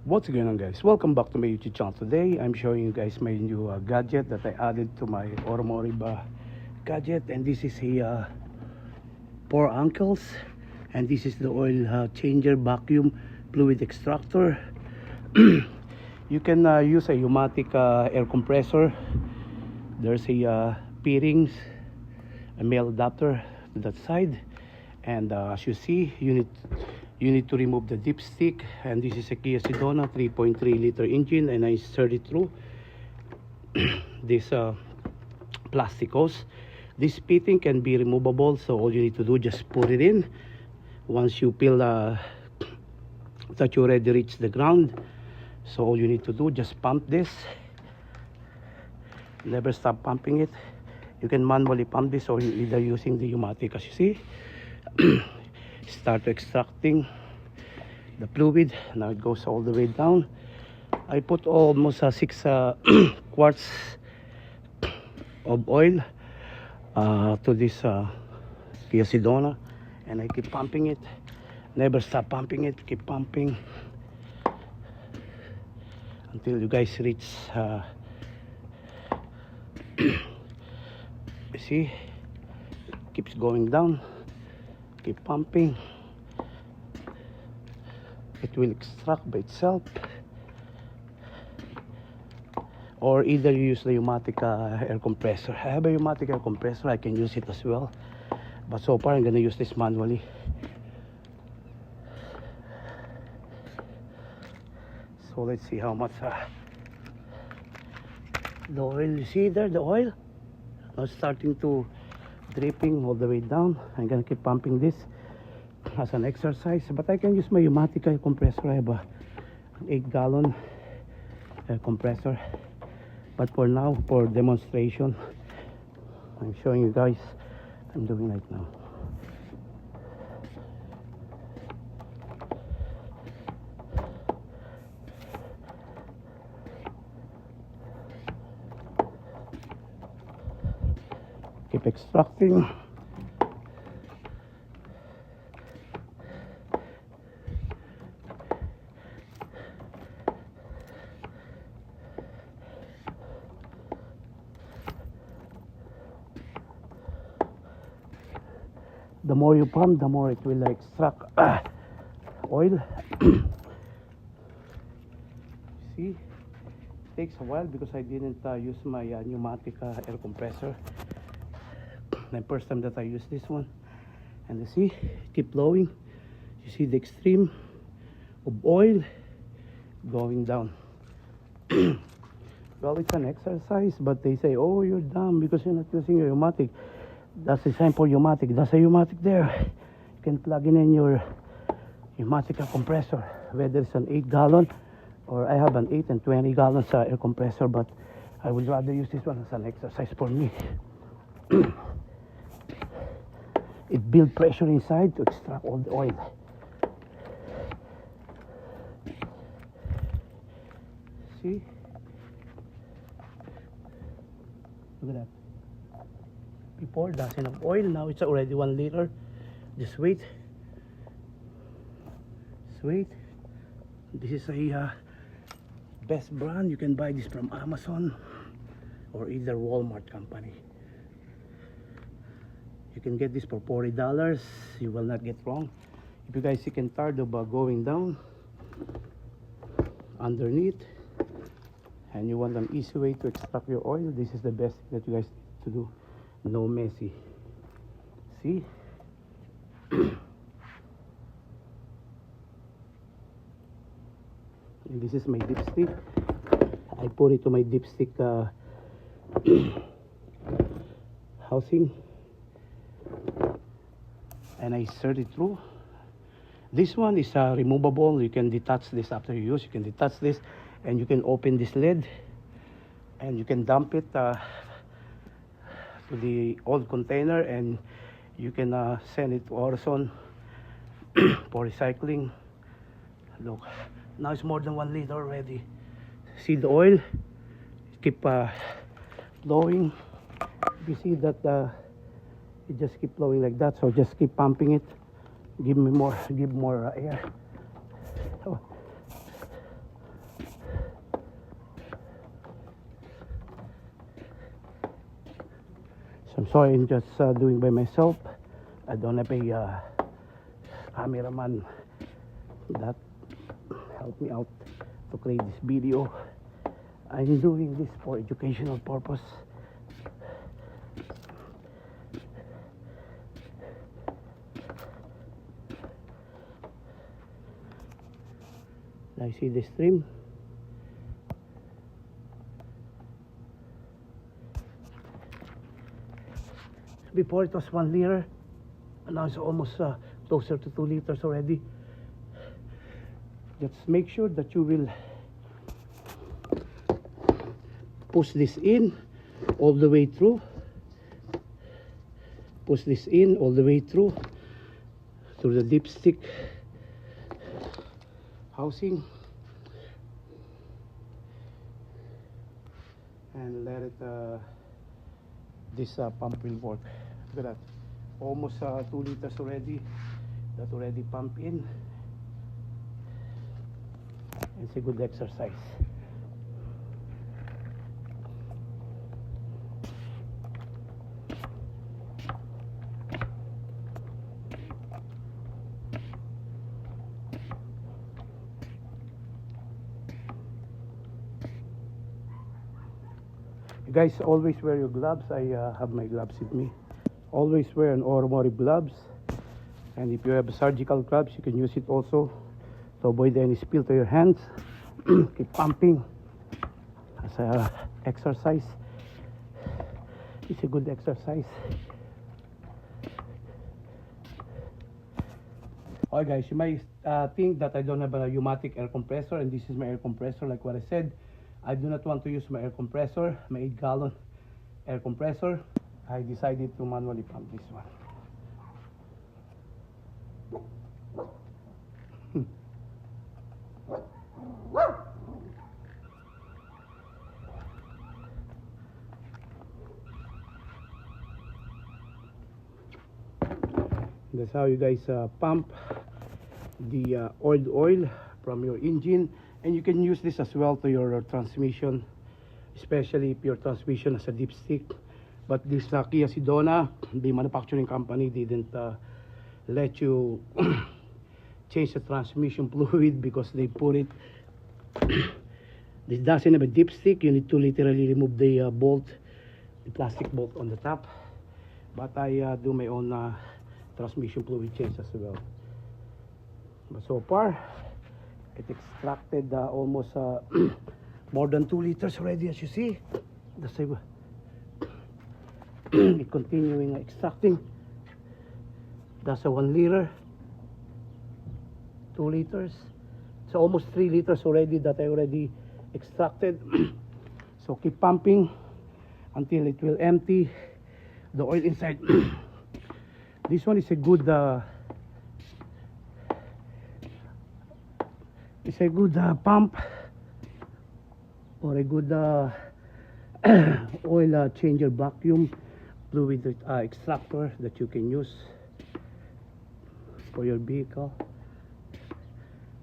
What's going on, guys? Welcome back to my YouTube channel. Today I'm showing you guys my new gadget that I added to my automotive gadget, and this is a 4 ankles, and this is the oil changer vacuum fluid extractor. You can use a pneumatic air compressor. There's a P-rings, a male adapter to that side, and as you see, you need to remove the dipstick. And this is a Kia Sedona 3.3 liter engine, and I inserted through this plastic hose. This fitting can be removable, so all you need to do, just put it in. Once you feel that you already reached the ground, so all you need to do, just pump this. Never stop pumping it. You can manually pump this, or you either using the pneumatic, as you see. Start extracting the fluid. Now it goes all the way down. I put almost 6 quarts of oil to this Kia Sedona, and I keep pumping it. Never stop pumping it. Keep pumping until you guys reach you see, keeps going down. Keep pumping. It will extract by itself, or either you use the pneumatic air compressor. I have a pneumatic air compressor, I can use it as well, but so far I'm gonna use this manually. So let's see how much the oil, you see there, the oil now starting to dripping all the way down. I'm gonna keep pumping this as an exercise, but I can use my pneumatic air compressor. I have a 8-gallon compressor, but for now, for demonstration, I'm showing you guys I'm doing right now. Keep extracting. The more you pump, the more it will extract oil. See, it takes a while because I didn't use my pneumatic air compressor. The first time that I use this one, and you see, keep blowing. You see the extreme of oil going down. Well, it's an exercise, but they say, oh, you're dumb because you're not using your pneumatic. That's the same for pneumatic. That's a pneumatic there. You can plug in your pneumatic compressor, whether it's an 8-gallon or I have an 8 and 20 gallons air compressor, but I would rather use this one as an exercise for me. It builds pressure inside to extract all the oil. See? Look at that. Before, that's enough oil. Now it's already 1 liter. Just wait. Just wait. This is a best brand. You can buy this from Amazon or either Walmart company. You can get this for $40. You will not get wrong. If you guys sick and tired of going down underneath and you want an easy way to extract your oil, this is the best thing that you guys need to do. No messy. See? And this is my dipstick. I put it to my dipstick housing, and I insert it through. This one is removable. You can detach this after you use. You can detach this, and you can open this lid, and you can dump it to the old container, and you can send it to Orson for recycling. Look, now it's more than 1 liter already. See the oil? Keep flowing. You see that it just keep flowing like that, so just keep pumping it. Give more air. So I'm sorry, I'm just doing by myself. I don't have a cameraman that helped me out to create this video. I'm doing this for educational purpose. I see the stream. Before it was 1 liter, and now it's almost closer to 2 liters already. Just make sure that you will push this in all the way through. Push this in all the way through the dipstick housing, and let it this pump will work. Look at that, almost 2 liters already. That already pumped in. It's a good exercise. You guys always wear your gloves. I have my gloves with me. Always wear an automotive gloves, and if you have surgical gloves, you can use it also to avoid any spill to your hands. Keep pumping as a exercise. It's a good exercise. Alright guys, you might think that I don't have a pneumatic air compressor, and this is my air compressor. Like what I said, I do not want to use my air compressor, my 8-gallon air compressor. I decided to manually pump this one. That's how you guys pump the oil from your engine, and you can use this as well to your transmission, especially if your transmission has a dipstick. But this Kia Sedona, the manufacturing company, didn't let you change the transmission fluid because they put it this doesn't have a dipstick. You need to literally remove the bolt, the plastic bolt on the top. But I do my own transmission fluid change as well. But so far it extracted almost more than 2 liters already, as you see. That's it continuing extracting. That's a 1 liter, 2 liters. So almost 3 liters already that I already extracted. So keep pumping until it will empty the oil inside. This one is a good pump, or a good oil changer vacuum fluid extractor that you can use for your vehicle.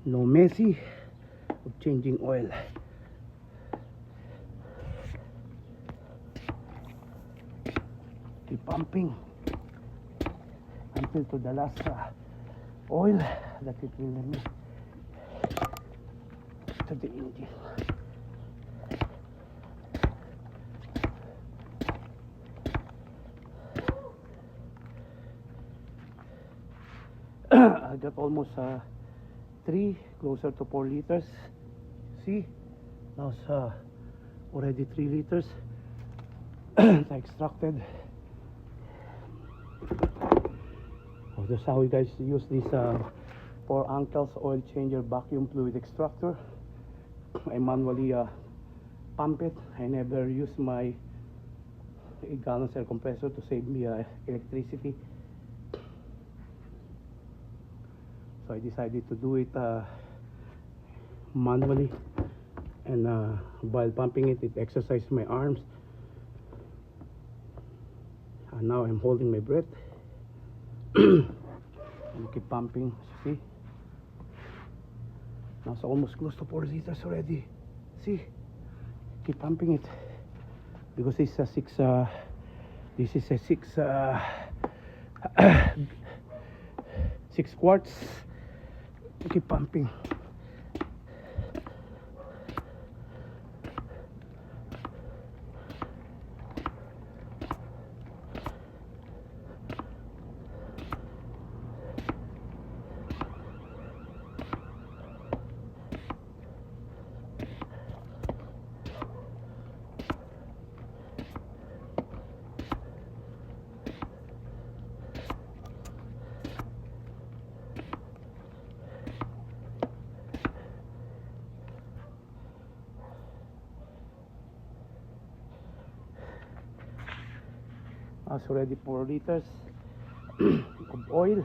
No messy of changing oil. Keep pumping until to the last oil that it will emit to the engine. I got almost 3, closer to 4 liters. See, now it's already 3 liters I extracted. Oh, that's how you guys use this 4 Uncle's oil changer vacuum fluid extractor. I manually pump it. I never use my 8-gallon air compressor to save me electricity. So I decided to do it manually, and while pumping it, it exercised my arms. And now I'm holding my breath and keep pumping. See, now it's almost close to 4 liters already. See, keep pumping it because it's a This is a 6 quarts. Keep pumping. Has already 4 liters of oil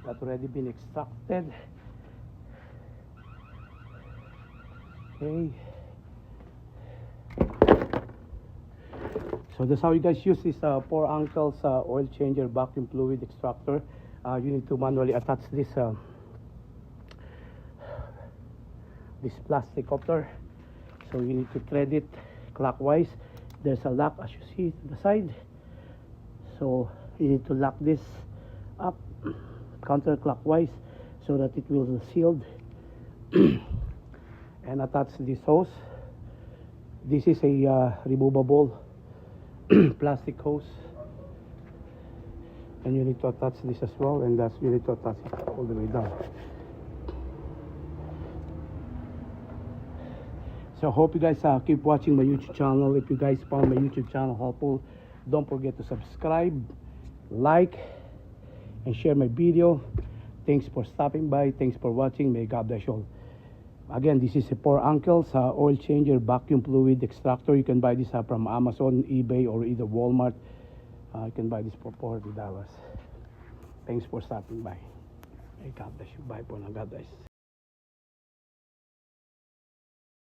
that already been extracted. Okay, so that's how you guys use this 4 uncles oil changer vacuum fluid extractor. You need to manually attach this plastic coupler, so you need to thread it clockwise. There's a lock as you see to the side, so you need to lock this up counterclockwise so that it will be sealed. And attach this hose. This is a removable plastic hose, and you need to attach this as well, and that's you need to attach it all the way down. So I hope you guys keep watching my YouTube channel. If you guys found my YouTube channel helpful, don't forget to subscribe, like, and share my video. Thanks for stopping by. Thanks for watching. May God bless you all. Again, this is a 4 uncles oil changer vacuum fluid extractor. You can buy this from Amazon, eBay, or either Walmart. You can buy this for $40. Thanks for stopping by. May God bless you. Bye for now. God bless.